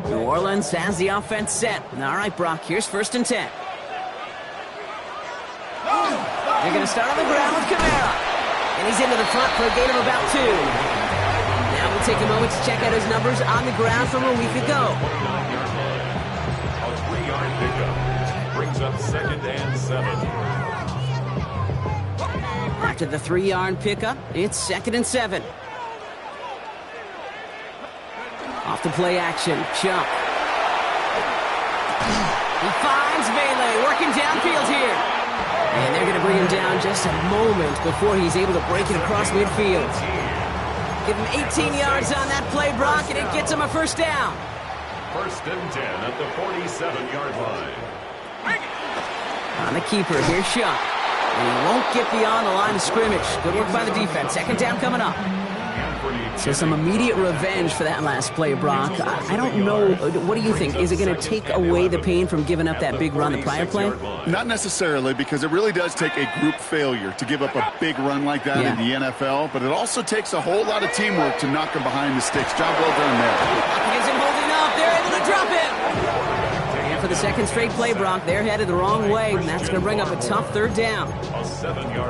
New Orleans has the offense set. All right, Brock, here's 1st and 10. They're going to start on the ground with Kamara. And he's into the front for a gain of about 2. Now we'll take a moment to check out his numbers on the ground from a week ago. A 3-yard pickup brings up 2nd and 7. After the 3-yard pickup, it's 2nd and 7. Off the play action, Chuck. He finds Melee working downfield here. And they're going to bring him down just a moment before he's able to break it across midfield. Give him 18 yards on that play, Brock, and it gets him a 1st down. 1st and 10 at the 47-yard line. On the keeper, here's Chuck. And he won't get beyond the line of scrimmage. Good work by the defense. 2nd down coming up. So some immediate revenge for that last play, Brock. I don't know. What do you think? Is it going to take away the pain from giving up that big run the prior play? Not necessarily, because it really does take a group failure to give up a big run like that in the NFL. But it also takes a whole lot of teamwork to knock him behind the sticks. Job well done there. Gives him holding up. They're able to drop him. And for the 2nd straight play, Brock, they're headed the wrong way. And that's going to bring up a tough 3rd down.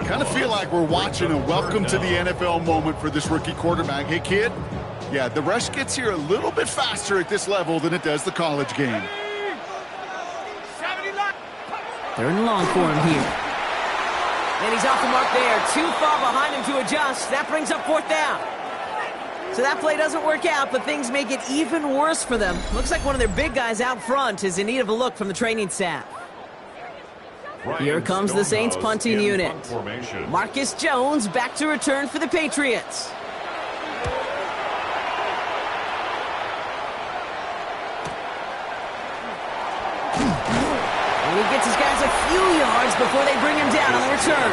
Kind of feel like we're watching a welcome to the NFL moment for this rookie quarterback. Hey, kid, yeah, the rush gets here a little bit faster at this level than it does the college game. 3rd and long for him here. And he's off the mark there. Too far behind him to adjust. That brings up 4th down. So that play doesn't work out, but things make it even worse for them. Looks like one of their big guys out front is in need of a look from the training staff. Here comes the Saints punting unit. Marcus Jones back to return for the Patriots. And he gets his guys a few yards before they bring him down on the return.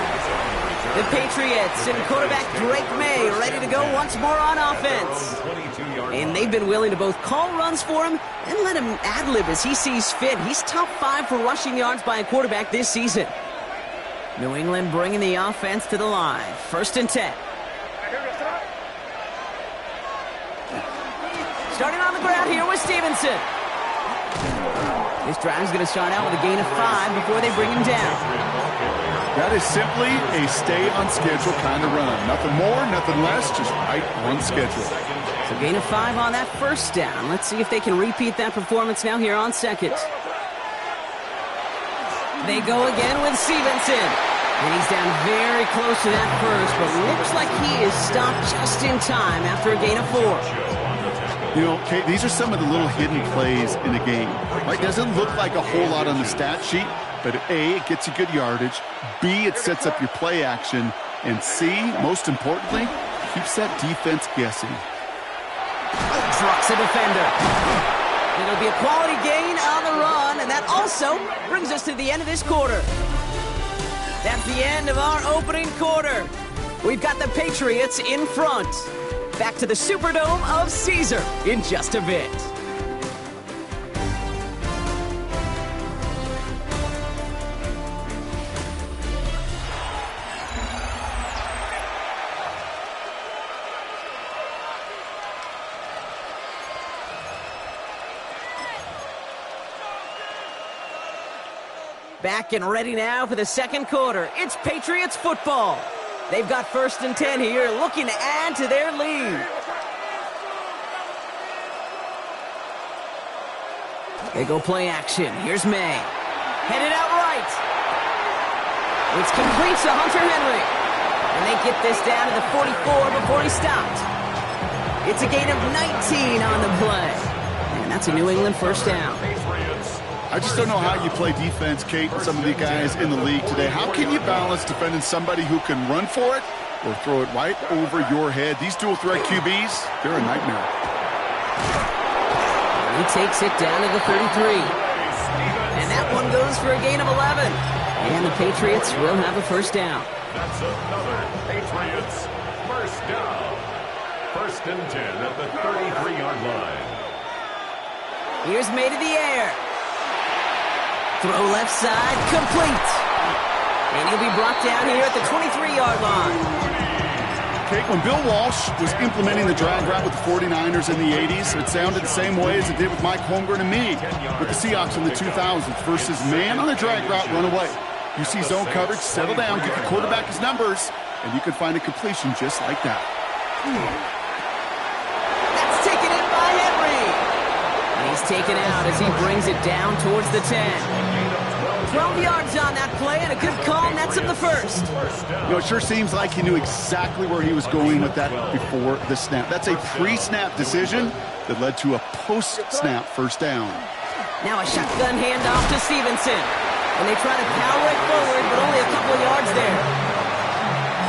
The Patriots and quarterback Drake May ready to go once more on offense. And they've been willing to both call runs for him and let him ad-lib as he sees fit. He's top 5 for rushing yards by a quarterback this season. New England bringing the offense to the line. 1st and 10. Starting on the ground here with Stevenson. This drive's going to start out with a gain of 5 before they bring him down. That is simply a stay-on-schedule kind of run. Nothing more, nothing less, just right on schedule. So gain of 5 on that 1st down. Let's see if they can repeat that performance now here on 2nd. They go again with Stevenson. And he's down very close to that 1st, but looks like he is stopped just in time after a gain of 4. You know, Kate, these are some of the little hidden plays in the game. Right? Doesn't look like a whole lot on the stat sheet, but A, it gets you good yardage. B, it sets up your play action. And C, most importantly, keeps that defense guessing. Trucks a defender. It'll be a quality gain on the run, and that also brings us to the end of this quarter. That's the end of our opening quarter. We've got the Patriots in front. Back to the Superdome of Caesar in just a bit. Back and ready now for the 2nd quarter. It's Patriots football. They've got 1st and 10 here, looking to add to their lead. They go play action. Here's May. Headed out right. It's complete to Hunter Henry. And they get this down to the 44 before he stopped. It's a gain of 19 on the play. And that's a New England 1st down. I just don't know how you play defense, Kate, and some of the guys in the league today. How can you balance defending somebody who can run for it or throw it right over your head? These dual-threat QBs, they're a nightmare. He takes it down to the 33. And that one goes for a gain of 11. And the Patriots will have a 1st down. That's another Patriots 1st down. 1st and 10 at the 33-yard line. Here's May to the air. Throw left side, complete. And he'll be brought down here at the 23-yard line. Kate, when Bill Walsh was implementing the drag route with the 49ers in the 80s, it sounded the same way as it did with Mike Holmgren and me with the Seahawks in the 2000s versus man on the drag route, run away. You see zone coverage, settle down, get the quarterback his numbers, and you can find a completion just like that. That's taken in by Henry. And he's taken out as he brings it down towards the 10. 12 yards on that play, and a good call nets him the first. You know, it sure seems like he knew exactly where he was going with that before the snap. That's a pre-snap decision that led to a post-snap first down. Now a shotgun handoff to Stevenson. And they try to power it forward, but only a couple of yards there.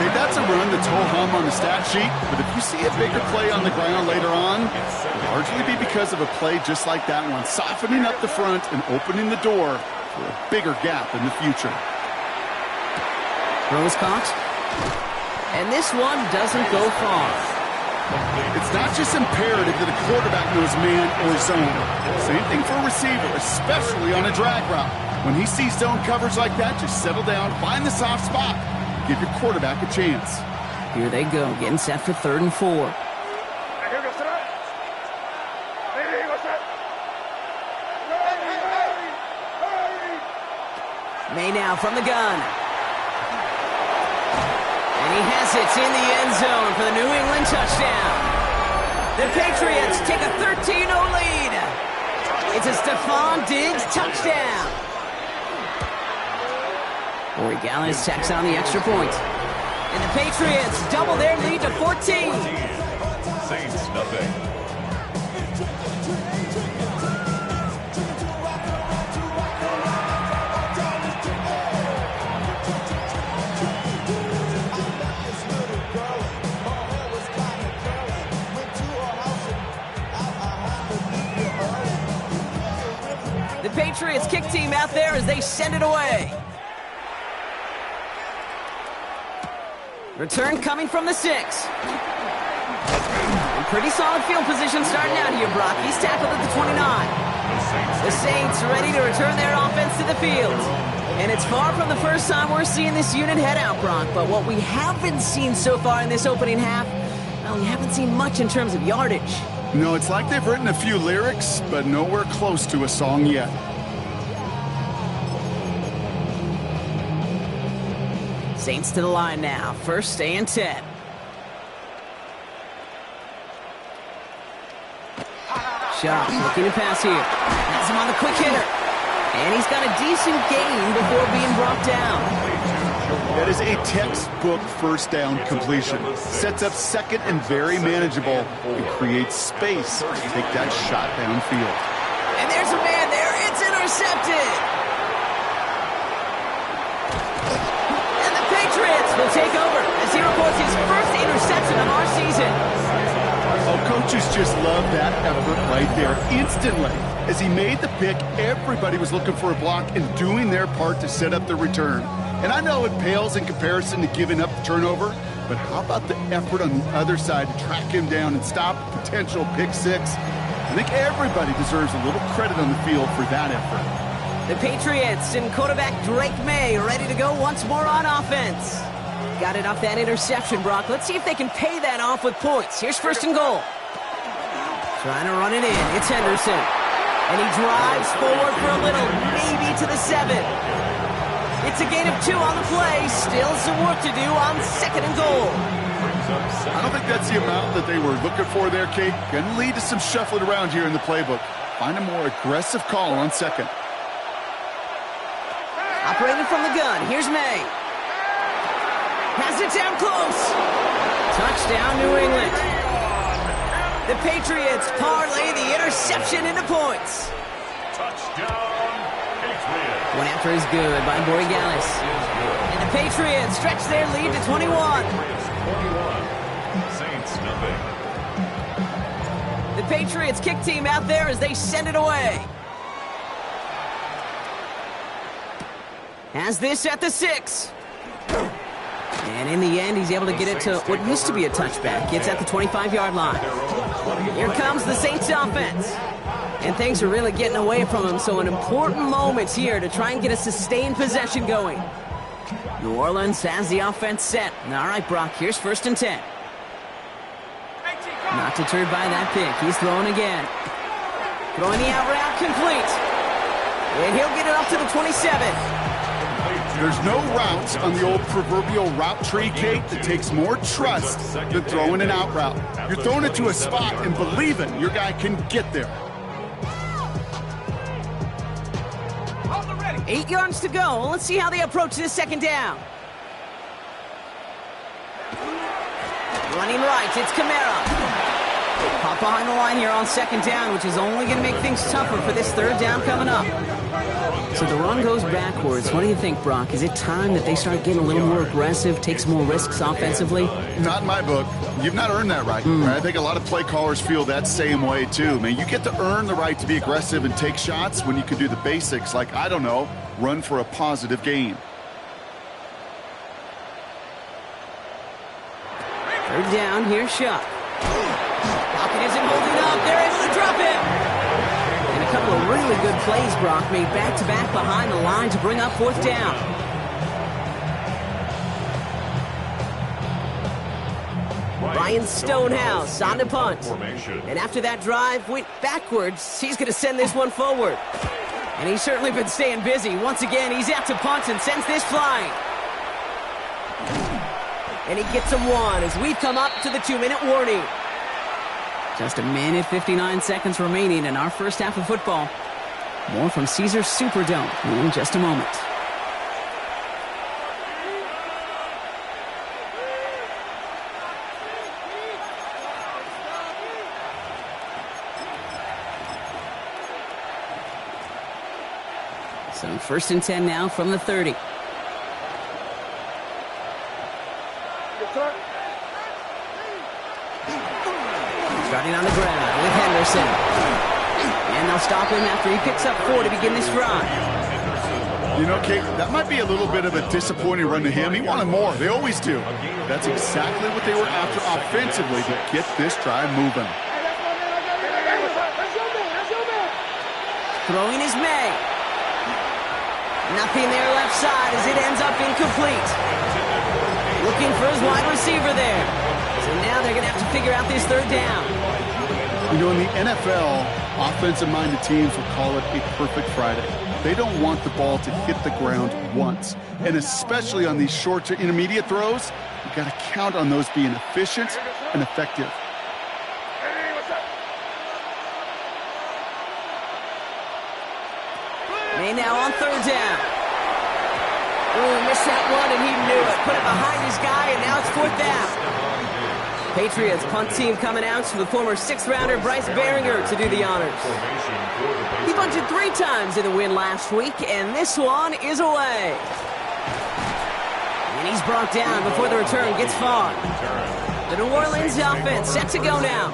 Okay, that's a run that's ho-hum on the stat sheet, but if you see a bigger play on the ground later on, it'll largely be because of a play just like that one, softening up the front and opening the door for a bigger gap in the future. Throws caught. And this one doesn't go far. It's not just imperative that a quarterback knows man or zone. Same thing for a receiver, especially on a drag route. When he sees zone coverage like that, just settle down, find the soft spot, give your quarterback a chance. Here they go, getting set for 3rd and 4. May now from the gun. And he has it in the end zone for the New England touchdown. The Patriots take a 13-0 lead. It's a Stephon Diggs touchdown. Corey Gallis tacks on the extra point. And the Patriots double their lead to 14. Saints nothing. The Patriots kick team out there as they send it away. Return coming from the 6. And pretty solid field position starting out here, Brock. He's tackled at the 29. The Saints ready to return their offense to the field. And it's far from the first time we're seeing this unit head out, Brock. But what we haven't seen so far in this opening half, well, we haven't seen much in terms of yardage. No, it's like they've written a few lyrics, but nowhere close to a song yet. Saints to the line now. 1st and 10. Shaw looking to pass here. Has him on the quick hitter. And he's got a decent gain before being brought down. That is a textbook first down completion. Sets up 2nd and very manageable and creates space to take that shot downfield. And there's a man there. It's intercepted. Patriots will take over as he reports his first interception of our season. Oh, coaches just love that effort right there. Instantly, as he made the pick, everybody was looking for a block and doing their part to set up the return. And I know it pales in comparison to giving up the turnover, but how about the effort on the other side to track him down and stop a potential pick 6? I think everybody deserves a little credit on the field for that effort. The Patriots and quarterback Drake May ready to go once more on offense. Got it off that interception, Brock. Let's see if they can pay that off with points. Here's 1st and goal. Trying to run it in. It's Henderson. And he drives forward for a little, maybe to the 7. It's a gain of 2 on the play. Still some work to do on 2nd and goal. I don't think that's the amount that they were looking for there, Kate. Going to lead to some shuffling around here in the playbook. Find a more aggressive call on 2nd. Operating from the gun, here's May. Has it down close. Touchdown, New England. The Patriots parlay the interception into points. Touchdown, Patriots. One after is good by Corey Gallis. And the Patriots stretch their lead to 21. 21. Saints nothing. The Patriots kick team out there as they send it away. Has this at the 6. And in the end, he's able to get it to what used to be a touchback. It's at the 25-yard line. Here comes the Saints offense. And things are really getting away from him, so an important moment here to try and get a sustained possession going. New Orleans has the offense set. All right, Brock, here's 1st and 10. Not deterred by that pick. He's throwing again. Throwing the out route complete. And he'll get it up to the 27. There's no routes on the old proverbial route tree, Kate, that takes more trust than throwing an out route. You're throwing it to a spot and believing your guy can get there. 8 yards to go. Let's see how they approach this second down. Running right, it's Kamara. Pop behind the line here on second down, which is only going to make things tougher for this third down coming up. So the run goes backwards. What do you think, Brock? Is it time that they start getting a little more aggressive, take some more risks offensively? Not in my book. You've not earned that right. I think a lot of play callers feel that same way, too. Man, you get to earn the right to be aggressive and take shots when you can do the basics, like, I don't know, run for a positive gain. Third down, here's Shuck. Pocket isn't holding up. They're able to drop it. And a couple of really good plays, Brock, made back-to-back behind the line to bring up fourth down. Ryan Stonehouse on to punt. And after that drive went backwards, he's going to send this one forward. And he's certainly been staying busy. Once again, he's out to punt and sends this flying. And he gets him one as we've come up to the 2-minute warning. Just a minute, 59 seconds remaining in our first half of football. More from Caesars Superdome in just a moment. So first and 10 now from the 30. Starting on the ground with Henderson. And they'll stop him after he picks up 4 to begin this drive. You know, Kate, that might be a little bit of a disappointing run to him. He wanted more. They always do. That's exactly what they were after offensively to get this drive moving. Throwing is May. Nothing there left side as it ends up incomplete. Looking for his wide receiver there. So now they're going to have to figure out this third down. You know, in the NFL, offensive-minded teams will call it a perfect Friday. They don't want the ball to hit the ground once. And especially on these short to intermediate throws, you've got to count on those being efficient and effective. May now on third down. Ooh, missed that one, and he knew it. Put it behind his guy, and now it's fourth down. Patriots punt team coming out to the former 6th-rounder Bryce Behringer to do the honors. He punted 3 times in the win last week, and this one is away. And he's brought down before the return gets far. The New Orleans offense set to go now.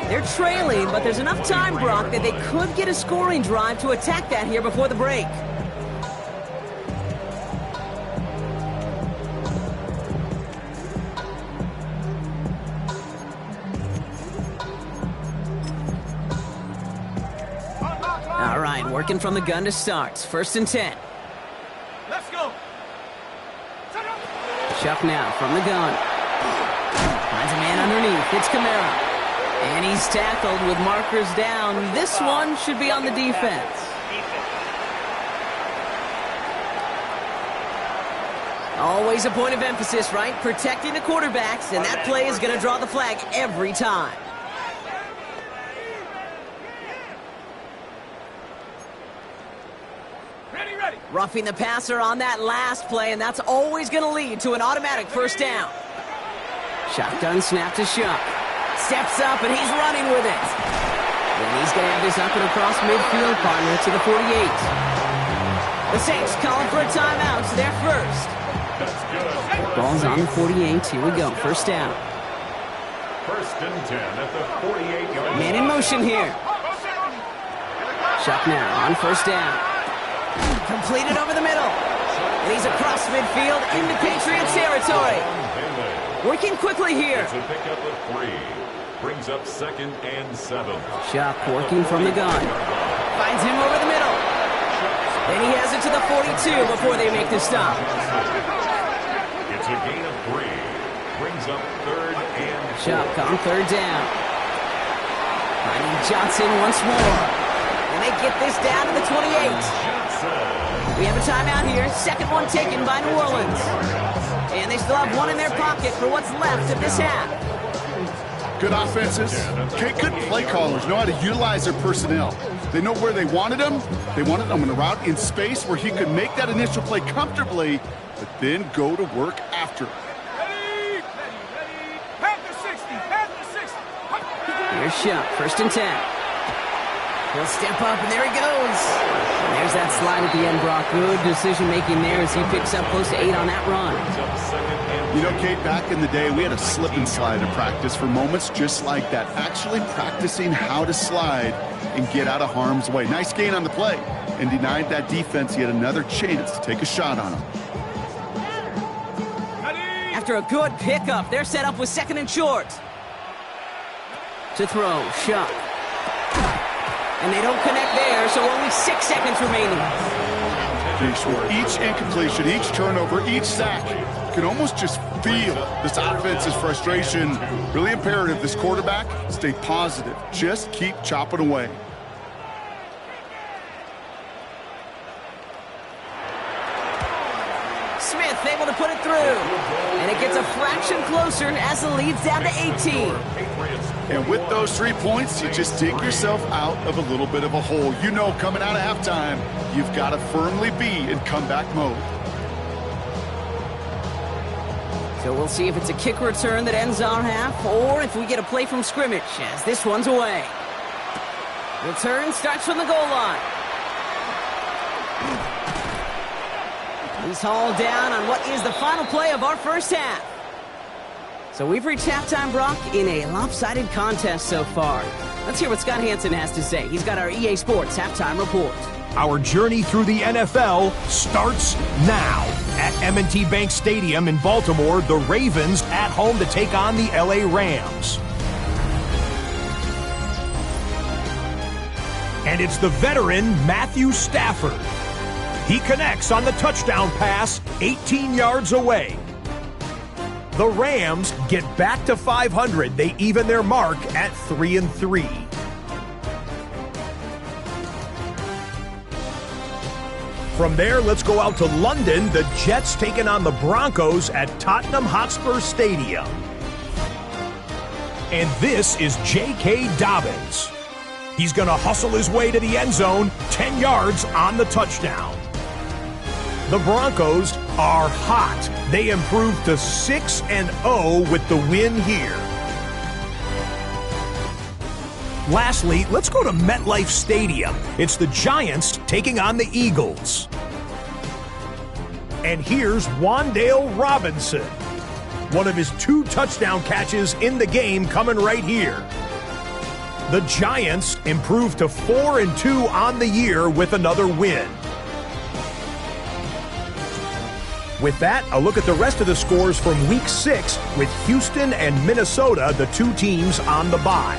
They're trailing, but there's enough time, Brock, that they could get a scoring drive to attack that here before the break. All right, working from the gun to start. First and 10. Let's go. Chuck now from the gun. Finds a man underneath. It's Kamara. And he's tackled with markers down. This one should be on the defense. Always a point of emphasis, right? Protecting the quarterbacks, and that play is going to draw the flag every time. Roughing the passer on that last play, and that's always going to lead to an automatic first down. Shotgun snap to Shuck. Steps up, and he's running with it. And he's going to have this up and across midfield, partner, to the 48. The Saints calling for a timeout, so they're first. Ball's on the 48. Here we go. First down. First and 10 at the 48-yard line. Man in motion here. Shuck now on first down. Completed over the middle. And he's across midfield into Patriots territory. Working quickly here. It's a pickup of 3. Brings up 2nd and 7. Shuck working from the gun. Finds him over the middle. And he has it to the 42 before they make the stop. It's a gain of 3. Brings up 3rd and 4. Shuck on third down. Johnson once more. And they get this down to the 28. We have a timeout here. Second one taken by New Orleans. And they still have one in their pocket for what's left of this half. Good offenses. Good play callers know how to utilize their personnel. They know where they wanted him. They wanted him in a route in space where he could make that initial play comfortably, but then go to work after. Ready. Pass the 60. Here's Shuck, 1st and 10. He'll step up, and there he goes. And there's that slide at the end, Brock. Good decision-making there as he picks up close to 8 on that run. You know, Kate, back in the day, we had a slip and slide in practice for moments just like that. Actually practicing how to slide and get out of harm's way. Nice gain on the play. And denied that defense yet another chance to take a shot on him. After a good pickup, they're set up with 2nd and short. To throw, Shuck. And they don't connect there, so only 6 seconds remaining. Each incompletion, each turnover, each sack, you can almost just feel this offense's frustration. Really imperative, this quarterback, stay positive. Just keep chopping away. Smith able to put it through. And it gets a fraction closer as the lead's down to 18. And with those 3 points, you just dig yourself out of a little bit of a hole. You know, coming out of halftime, you've got to firmly be in comeback mode. So we'll see if it's a kick return that ends our half, or if we get a play from scrimmage, as this one's away. Return starts from the goal line. He's hauled down on what is the final play of our first half. So we've reached halftime, Brock, in a lopsided contest so far. Let's hear what Scott Hansen has to say. He's got our EA Sports halftime report. Our journey through the NFL starts now. At M&T Bank Stadium in Baltimore, the Ravens at home to take on the LA Rams. And it's the veteran Matthew Stafford. He connects on the touchdown pass 18 yards away. The Rams get back to 500. They even their mark at 3-3. From there, let's go out to London. The Jets taking on the Broncos at Tottenham Hotspur Stadium. And this is J.K. Dobbins. He's going to hustle his way to the end zone, 10 yards on the touchdown. The Broncos are hot. They improved to 6-0 with the win here. Lastly, let's go to MetLife Stadium. It's the Giants taking on the Eagles. And here's Wan'Dale Robinson. One of his 2 touchdown catches in the game coming right here. The Giants improved to 4-2 on the year with another win. With that, a look at the rest of the scores from Week 6 with Houston and Minnesota, the 2 teams on the bye.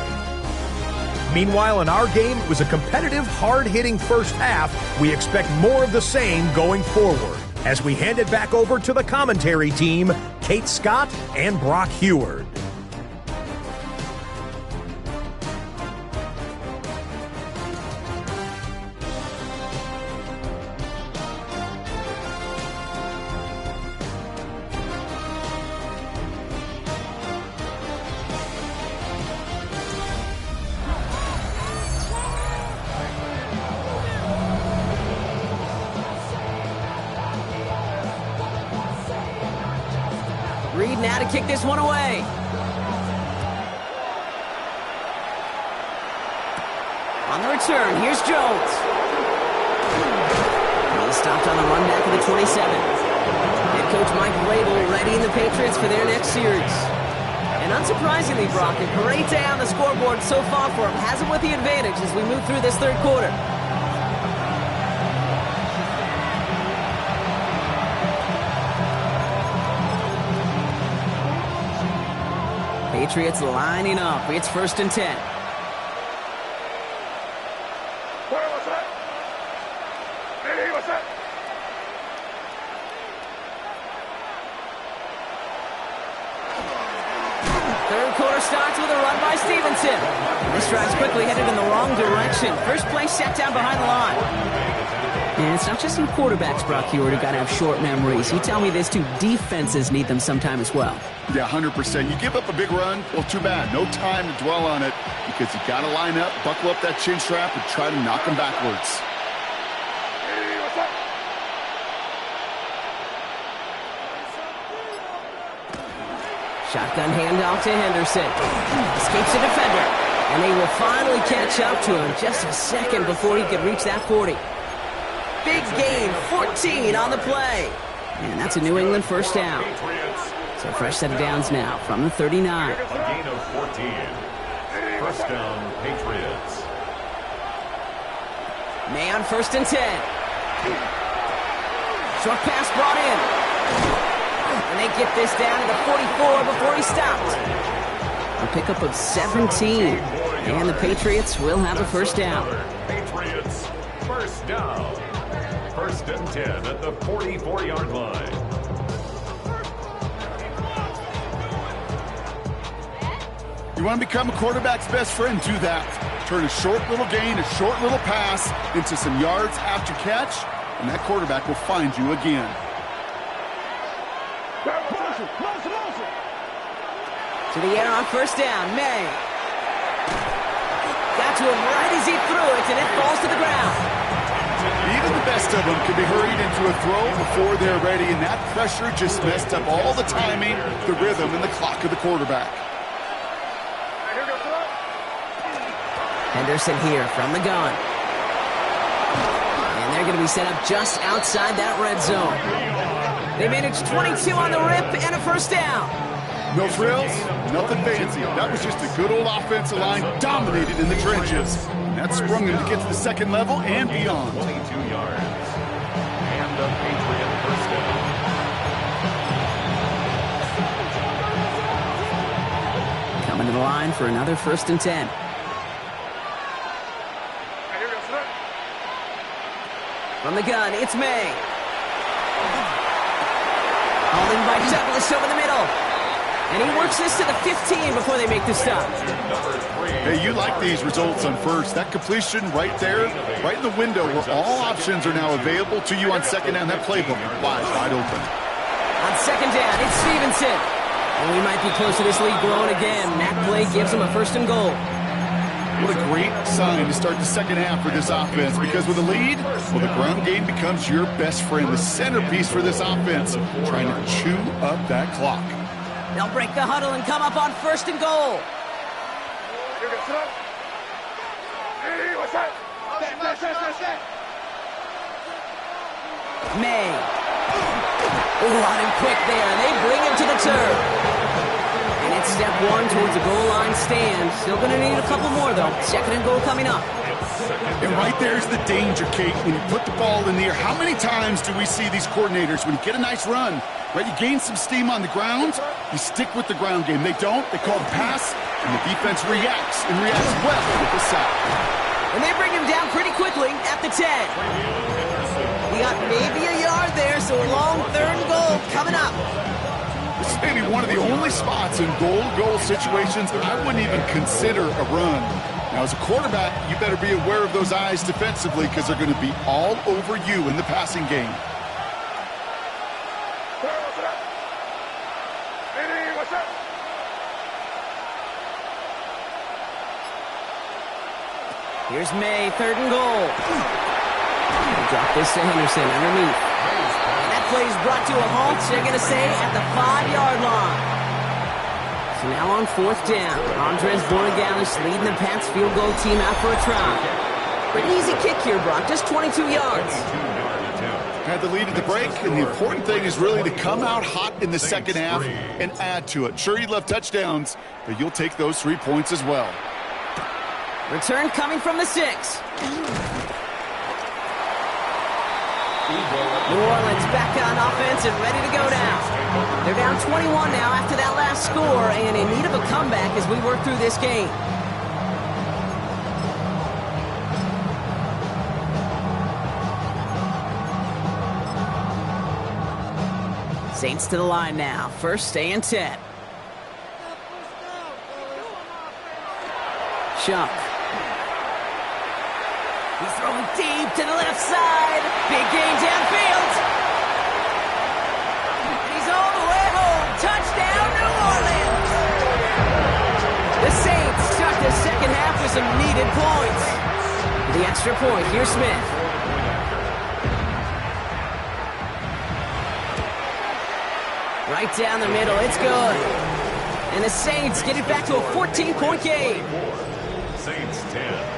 Meanwhile, in our game, it was a competitive, hard-hitting first half. We expect more of the same going forward. As we hand it back over to the commentary team, Kate Scott and Brock Heward. Reed now to kick this one away. On the return, here's Jones. He's stopped on the run back of the 27. Head coach Mike Vrabel readying the Patriots for their next series. And unsurprisingly, Brock, a great day on the scoreboard so far for him. Has him with the advantage as we move through this third quarter. Patriots lining up. It's 1st and 10. Third quarter starts with a run by Stevenson. This drive's quickly headed in the wrong direction. First play set down behind the line. And it's not just you quarterbacks, Brock Hewitt, who got to have short memories. You tell me this too, defenses need them sometime as well. Yeah, 100%. You give up a big run, well, too bad. No time to dwell on it because you got to line up, buckle up that chin strap, and try to knock them backwards. Shotgun handoff to Henderson. Escapes the defender. And they will finally catch up to him just a second before he could reach that 40. Big gain, 14 on the play. And that's a New England first down. So fresh set of downs now from the 39. A gain of 14. First down, Patriots. May on 1st and 10. Short pass brought in. And they get this down to the 44 before he stopped. A pickup of 17. And the Patriots will have a first down. Patriots, first down. 1st and 10 at the 44-yard line. You want to become a quarterback's best friend? Do that. Turn a short little gain, a short little pass into some yards after catch, and that quarterback will find you again. To the air on 1st down, May. Got to him right as he threw it, and it falls to the ground. Even the best of them can be hurried into a throw before they're ready, and that pressure just messed up all the timing, the rhythm, and the clock of the quarterback. Henderson here from the gun. And they're going to be set up just outside that red zone. They managed 22 on the rip and a first down. No frills, nothing fancy. That was just a good old offensive line dominated in the trenches. And that sprung him to get to the second level and beyond. 22 yards. And a Patriot first down. Coming to the line for another 1st and 10. From the gun, it's May. Holding by Douglas over the middle. And he works this to the 15 before they make the stop. Hey, you like these results on first. That completion right there, right in the window where all options are now available to you on second down. That playbook lies wide open. On 2nd down, it's Stevenson. And we might be close to this lead growing again. That play gives him a 1st and goal. What a great sign to start the second half for this offense, because with a lead, well, the ground game becomes your best friend, the centerpiece for this offense, trying to chew up that clock. They'll break the huddle and come up on 1st and goal. May. Oh, on him quick there, and they bring him to the turf. And it's step 1 towards the goal line stand. Still going to need a couple more, though. 2nd and goal coming up. And right there's the danger, Kate, when you put the ball in the air. How many times do we see these coordinators, when you get a nice run, right, you gain some steam on the ground, you stick with the ground game. They don't. They call the pass, and the defense reacts, and reacts well with the sack. And they bring him down pretty quickly at the 10. We got maybe a yard there, so a long 3rd and goal coming up. This is maybe one of the only spots in goal-to-goal situations that I wouldn't even consider a run. Now, as a quarterback, you better be aware of those eyes defensively, because they're going to be all over you in the passing game. Here's May, 3rd and goal. Drop this to Henderson underneath. And that play is brought to a halt, they're going to say, at the 5-yard line. So now on 4th down, Andres Borregales leading the Pats field goal team out for a try. Pretty easy kick here, Brock, just 22 yards. Had the lead at the break, and the important thing is really to come out hot in the second half and add to it. Sure, you'd love touchdowns, but you'll take those 3 points as well. Return coming from the 6. New Orleans back on offense and ready to go now. They're down 21 now after that last score, and in need of a comeback as we work through this game. Saints to the line now. 1st and 10. Shuck. He's throwing deep to the left side. Big gain downfield. He's all the way home. Touchdown, New Orleans. The Saints start the second half with some needed points. The extra point, here's Smith. Right down the middle, it's good. And the Saints get it back to a 14-point game. Saints 10.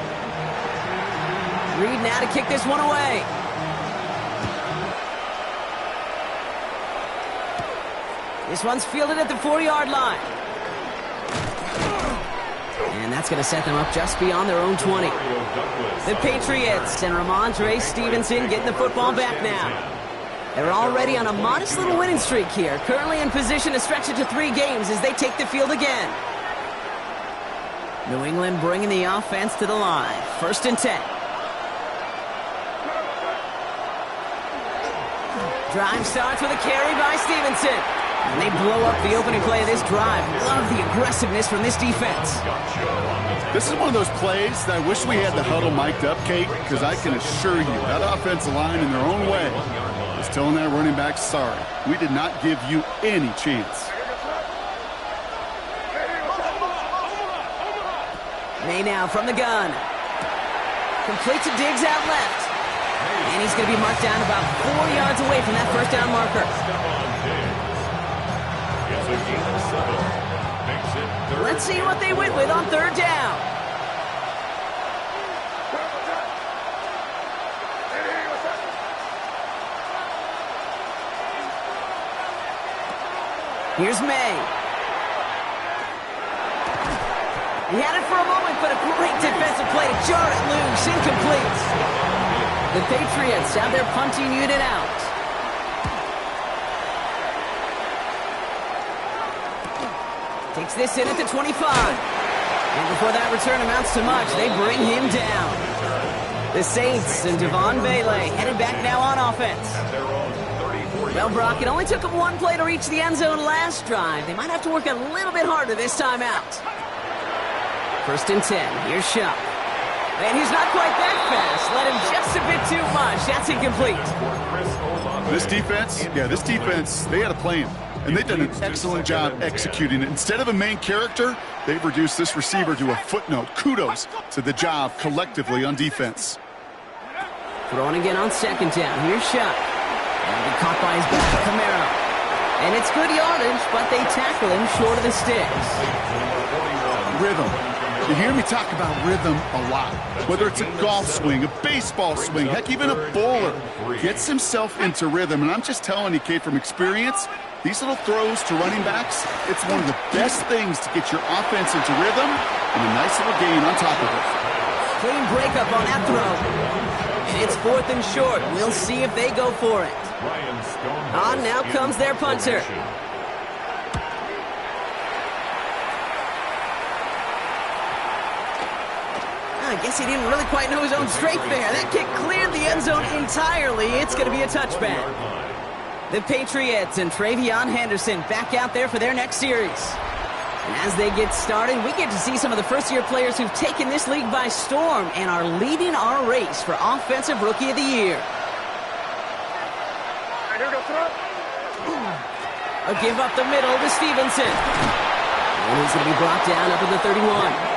Reed now to kick this one away. This one's fielded at the 40-yard line. And that's going to set them up just beyond their own 20. The Patriots and Ramondre Stevenson getting the football back now. They're already on a modest little winning streak here, currently in position to stretch it to 3 games as they take the field again. New England bringing the offense to the line. 1st and 10. Drive starts with a carry by Stevenson. And they blow up the opening play of this drive. Love the aggressiveness from this defense. This is one of those plays that I wish we had the huddle mic'd up, Kate, because I can assure you that offensive line in their own way is telling that running back, sorry, we did not give you any chance. May now from the gun. Complete to Diggs out left. And he's going to be marked down about 4 yards away from that first down marker. Let's see what they went with on 3rd down. Here's May. He had it for a moment, but a great defensive play to jar it loose. Incomplete. The Patriots have their punting unit out. Takes this in at the 25. And before that return amounts to much, they bring him down. The Saints and Devon Bailey headed back now on offense. Well, Brock, it only took them 1 play to reach the end zone last drive. They might have to work a little bit harder this time out. 1st and 10. Here's Shuck. And he's not quite that fast. Let him just a bit too much. That's incomplete. This defense, they had to play him. And they've done an excellent job executing it. Instead of a main character, they've reduced this receiver to a footnote. Kudos to the job collectively on defense. Throwing again on 2nd down. Here's Shuck. And he caught by his back, Camaro. And it's good yardage, but they tackle him short of the sticks. Rhythm. You hear me talk about rhythm a lot. Whether it's a golf swing, a baseball swing, heck, even a bowler gets himself into rhythm. And I'm just telling you, Kate, from experience, these little throws to running backs, it's one of the best things to get your offense into rhythm and a nice little gain on top of it. Clean breakup on that throw. And it's 4th and short. We'll see if they go for it. On now comes their punter. I guess he didn't really quite know his own strength there. That kick cleared the end zone entirely. It's going to be a touchback. The Patriots and Travion Henderson back out there for their next series. And as they get started, we get to see some of the first-year players who've taken this league by storm and are leading our race for Offensive Rookie of the Year. A give up the middle to Stevenson. And he's going to be brought down up at the 31.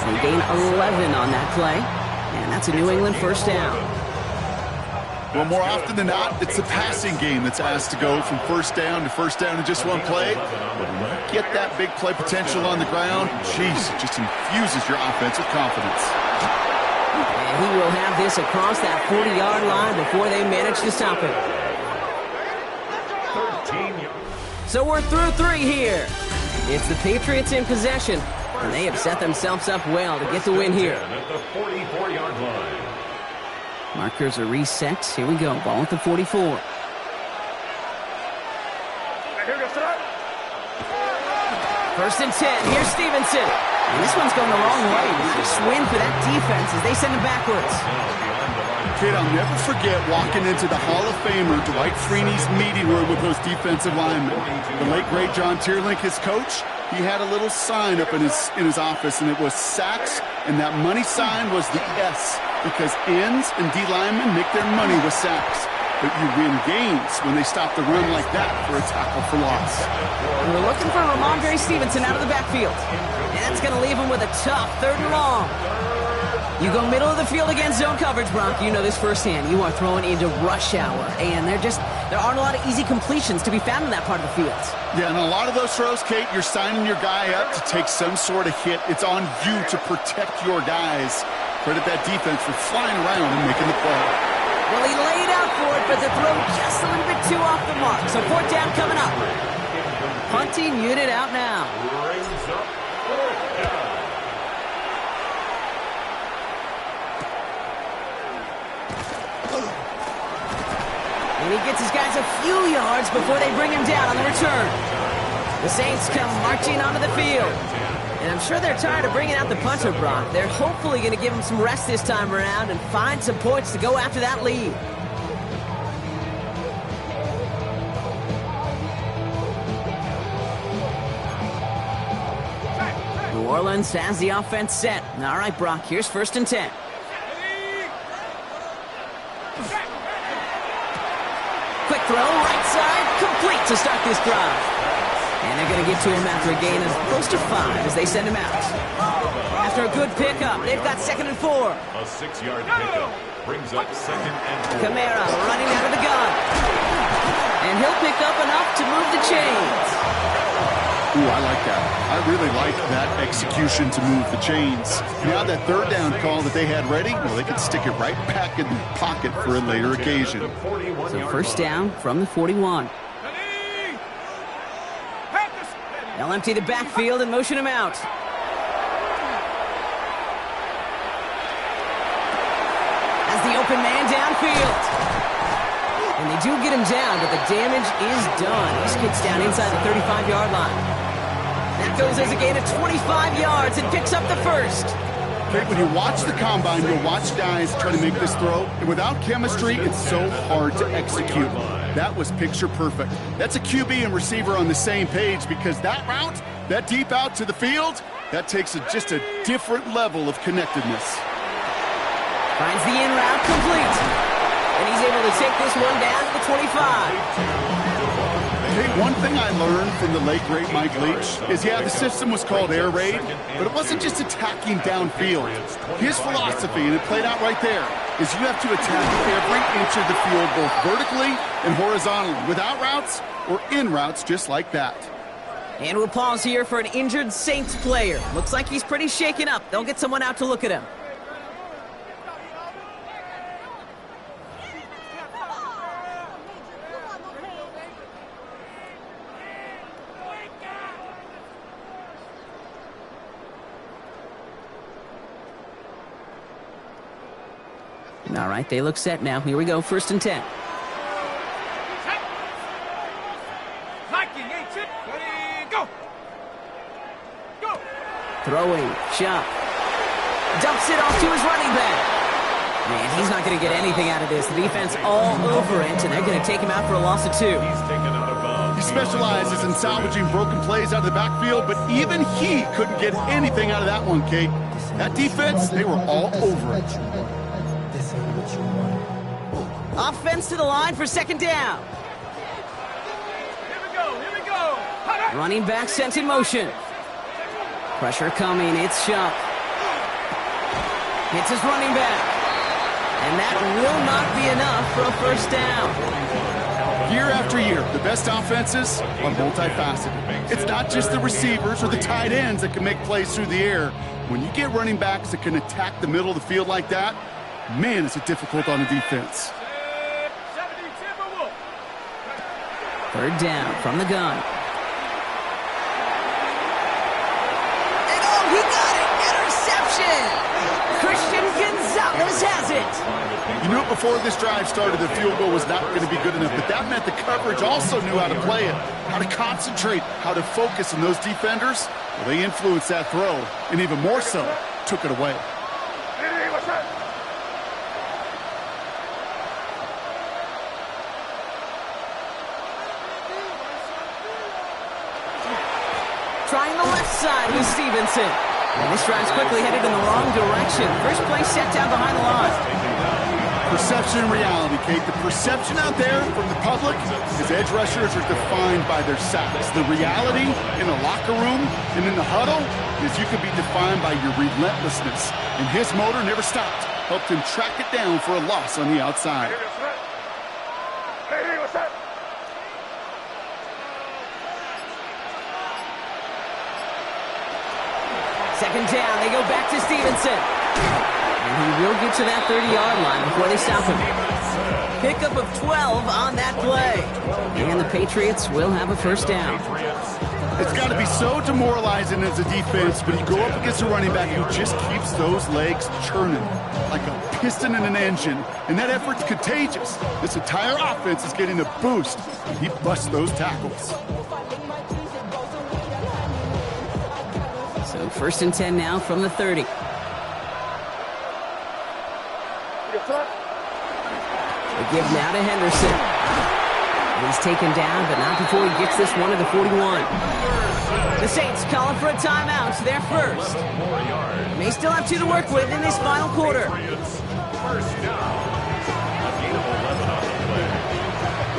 They gain 11 on that play. And that's a New England 1st down. Well, more often than not, it's the passing game that's asked to go from 1st down to 1st down in just 1 play. But when you get that big play potential on the ground, geez, it just infuses your offense with confidence. And he will have this across that 40-yard line before they manage to stop him. So we're through 3 here. It's the Patriots in possession, and they have set themselves up well to get the win here. At the 44-yard line. Markers are reset. Here we go. Ball at the 44. First and 10. Here's Stevenson. And this one's going the wrong way. Nice win for that defense as they send him backwards. Kid, I'll never forget walking into the Hall of Famer Dwight Freeney's meeting room with those defensive linemen. The late, great John Tierlink, his coach, he had a little sign up in his office, and it was sacks, and that money sign was the S, because ends and D linemen make their money with sacks. But you win games when they stop the run like that for a tackle for loss. We're looking for Ramondre Stevenson out of the backfield. And that's going to leave him with a tough 3rd and long. You go middle of the field against zone coverage, Bronk. You know this firsthand. You are throwing into rush hour. And there aren't a lot of easy completions to be found in that part of the field. Yeah, and a lot of those throws, Kate, you're signing your guy up to take some sort of hit. It's on you to protect your guys. Credit that defense for flying around and making the play. Well, he laid out for it, but the throw just a little bit too off the mark. So 4th down coming up. Punting unit out now. Brings up 4th down. And he gets his guys a few yards before they bring him down on the return. The Saints come marching onto the field. And I'm sure they're tired of bringing out the punter, Brock. They're hopefully going to give him some rest this time around and find some points to go after that lead. New Orleans has the offense set. All right, Brock, here's 1st and 10. Quick throw, right side, complete to start this drive. And they're going to get to him after a gain of close to 5 as they send him out. After a good pickup, they've got 2nd and 4. A 6-yard pickup brings up 2nd and 4. Kamara running out of the gun. And he'll pick up enough to move the chains. Ooh, I like that. I really like that execution to move the chains. Now that 3rd down call that they had ready, well, they can stick it right back in the pocket for a later occasion. So 1st down from the 41. They'll empty the backfield and motion him out. As the open man downfield. And they do get him down, but the damage is done. He skids down inside the 35-yard line. That goes as a gain of 25 yards and picks up the 1st. Okay, when you watch the combine, you'll watch guys try to make this throw, and without chemistry, it's so hard to execute. That was picture perfect. That's a QB and receiver on the same page, because that route, that deep out to the field, that takes just a different level of connectedness. Finds the in route complete. And he's able to take this one down to the 25. Okay, one thing I learned from the late, great Mike Leach is, yeah, the system was called air raid, but it wasn't just attacking downfield. His philosophy, and it played out right there, is you have to attack every inch of the field, both vertically and horizontally, without routes or in routes just like that. And we'll pause here for an injured Saints player. Looks like he's pretty shaken up. They'll get someone out to look at him. All right, they look set now. Here we go, 1st and 10. Go! Go! Throwing, shot. Dumps it off to his running back. Man, he's not going to get anything out of this. The defense all over it, and they're going to take him out for a loss of 2. He's taken out of bounds. He specializes in salvaging broken plays out of the backfield, but even he couldn't get anything out of that one, Kate. That defense, they were all over it. Offense to the line for 2nd down. Here we go! Running back sent in motion. Pressure coming, it's Shuck. Hits his running back. And that will not be enough for a 1st down. Year after year, the best offenses are multifaceted. It's not just the receivers or the tight ends that can make plays through the air. When you get running backs that can attack the middle of the field like that, man, is it difficult on the defense. 3rd down from the gun. And he got it! Interception! Christian Gonzalez has it! You knew it before this drive started, the field goal was not going to be good enough, but that meant the coverage also knew how to play it, how to concentrate, how to focus, and those defenders, well, they influenced that throw, and even more so, took it away. trying the left side with Stevenson. And this drive's quickly headed in the wrong direction. First play set down behind the line. Perception and reality, Kate. The perception out there from the public is edge rushers are defined by their sacks. The reality in the locker room and in the huddle is you can be defined by your relentlessness. And his motor never stopped. Helped him track it down for a loss on the outside. Second down, they go back to Stevenson. And he will get to that 30-yard line before they stop him. Pickup of 12 on that play. And the Patriots will have a first down. It's got to be so demoralizing as a defense when you go up against a running back who just keeps those legs churning like a piston in an engine. And that effort's contagious. This entire offense is getting a boost. He busts those tackles. So first and 10 now from the 30. They give now to Henderson. He's taken down, but not before he gets this one to the 41. The Saints calling for a timeout. They're first. May still have 2 to work with in this final quarter. First down. A gain of 11 on the play.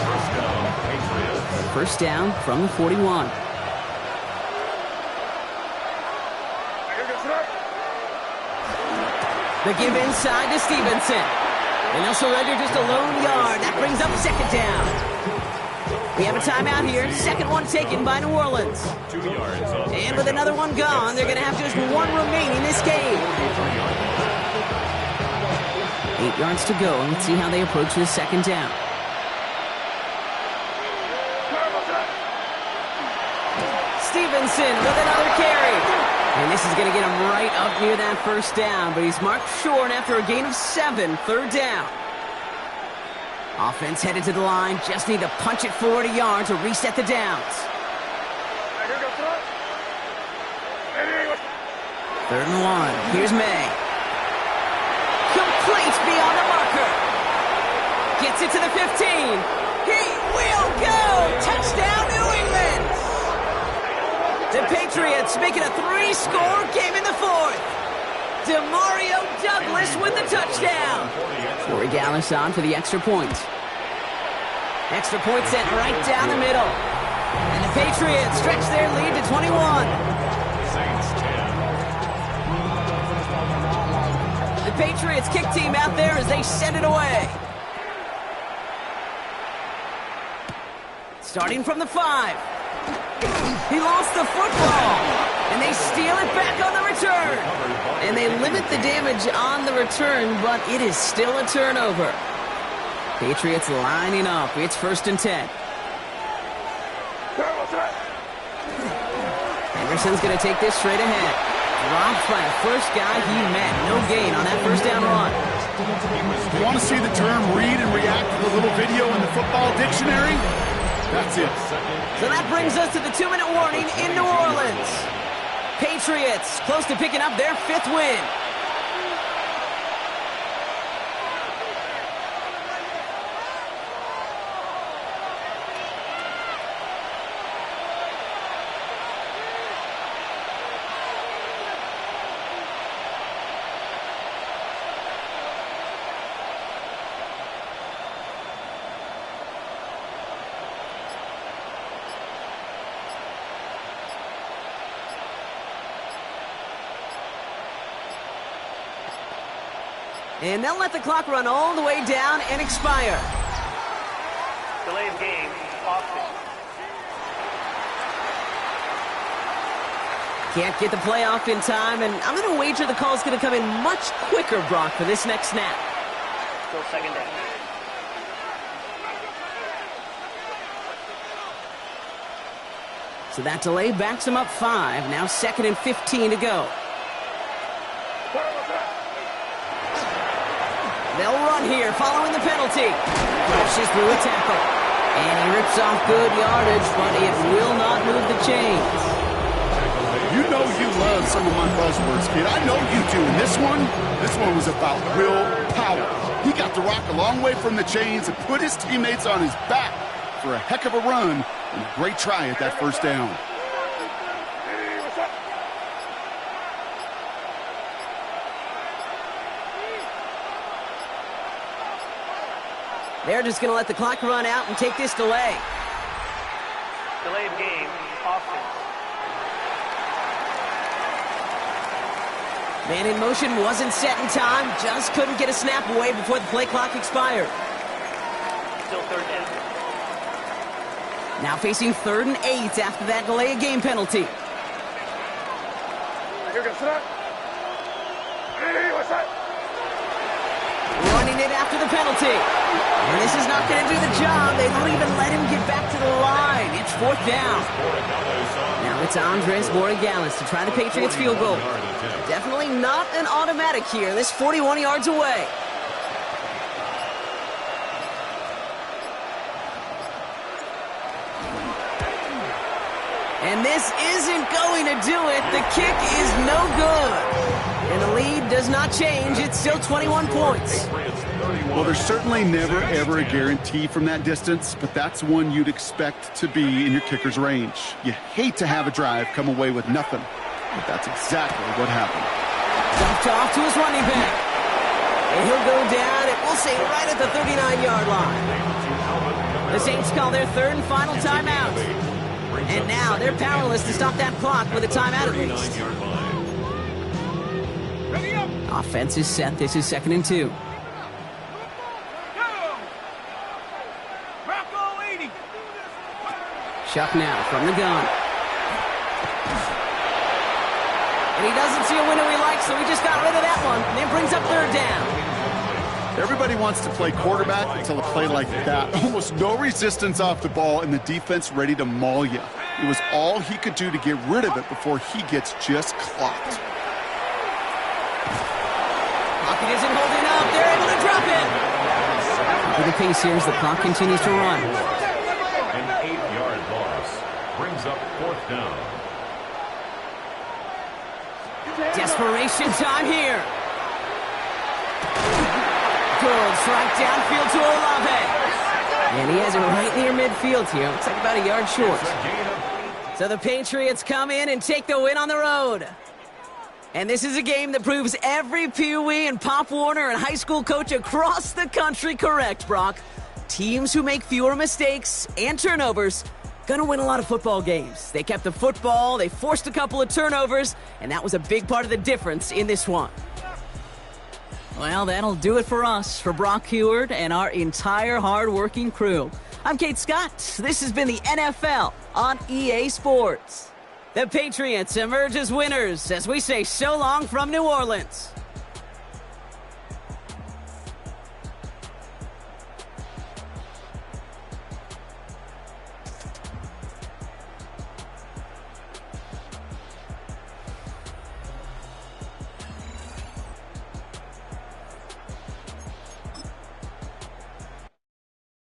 First down, Patriots. First down from the 41. The give inside to Stevenson. And they'll surrender just a lone yard. That brings up second down. We have a timeout here. Second one taken by New Orleans. 2 yards on. And with another one gone, they're going to have just one remaining in this game. 8 yards to go. Let's see how they approach this second down. Stevenson with another carry. And this is going to get him right up near that first down, but he's marked short after a gain of 7, third down. Offense headed to the line, just need to punch it 40 yards to reset the downs. Third and 1, here's May. Complete beyond the marker. Gets it to the 15. He will go! Touchdown, New England! The Patriots making a 3-score game in the fourth. Demario Douglas with the touchdown. Corey Dallas on for the extra point. Extra point sent right down the middle. And the Patriots stretch their lead to 21. Saints 10. The Patriots kick team out there as they send it away. Starting from the 5. He lost the football, and they steal it back on the return. And they limit the damage on the return, but it is still a turnover. Patriots lining up. It's first and 10. Henderson's going to take this straight ahead. Dropped by a first guy he met. No gain on that first down run. You want to see the term read and react to the little video in the football dictionary? That's it. So that brings us to the 2-minute warning in New Orleans. Patriots close to picking up their 5th win. And they'll let the clock run all the way down and expire. Delay of game, Austin. Can't get the play off in time, and I'm going to wager the call's going to come in much quicker, Brock, for this next snap. Still second down. So that delay backs them up 5. Now 2nd and 15 to go. They'll run here following the penalty. Crashes through a tackle. And he rips off good yardage, but it will not move the chains. You know you love some of my buzzwords, kid. I know you do. And this one was about real power. He got the rock a long way from the chains and put his teammates on his back for a heck of a run and a great try at that first down. They're just going to let the clock run out and take this delay. Delay of game, offense. Man in motion wasn't set in time. Just couldn't get a snap away before the play clock expired. Still third down. Now facing 3rd and 8 after that delay of game penalty. You're going to sit up. Hey, what's that? Running it after the penalty. And this is not going to do the job. They don't even let him get back to the line. It's 4th down. Now it's Andres Borregales to try the Patriots field goal. Definitely not an automatic here. This 41 yards away. And this isn't going to do it. The kick is no good. And the lead does not change. It's still 21 points. Well, there's certainly never, ever a guarantee from that distance, but that's one you'd expect to be in your kicker's range. You hate to have a drive come away with nothing, but that's exactly what happened. Dumped off to his running back. And he'll go down, and we'll say right at the 39-yard line. The Saints call their 3rd and final timeout. And now they're powerless to stop that clock with a timeout at least. Ready up. Offense is set. This is 2nd and 2. Go. Rocco 80. Chuck now from the gun. And he doesn't see a window he likes, so he just got rid of that one. And it brings up 3rd down. Everybody wants to play quarterback until a play like that. Almost no resistance off the ball and the defense ready to maul you. It was all he could do to get rid of it before he gets just clocked. Pocket isn't holding up. They're able to drop it. For the pace here as the clock continues to run. An 8-yard loss brings up 4th down. Desperation time here. Good strike downfield to Olave. And he has it right near midfield here. Looks like about a yard short. So the Patriots come in and take the win on the road. And this is a game that proves every Pee Wee and Pop Warner and high school coach across the country correct, Brock. Teams who make fewer mistakes and turnovers gonna win a lot of football games. They kept the football, they forced a couple of turnovers, and that was a big part of the difference in this one. Well, that'll do it for us, for Brock Heward and our entire hard-working crew. I'm Kate Scott. This has been the NFL on EA Sports. The Patriots emerge as winners as we say so long from New Orleans.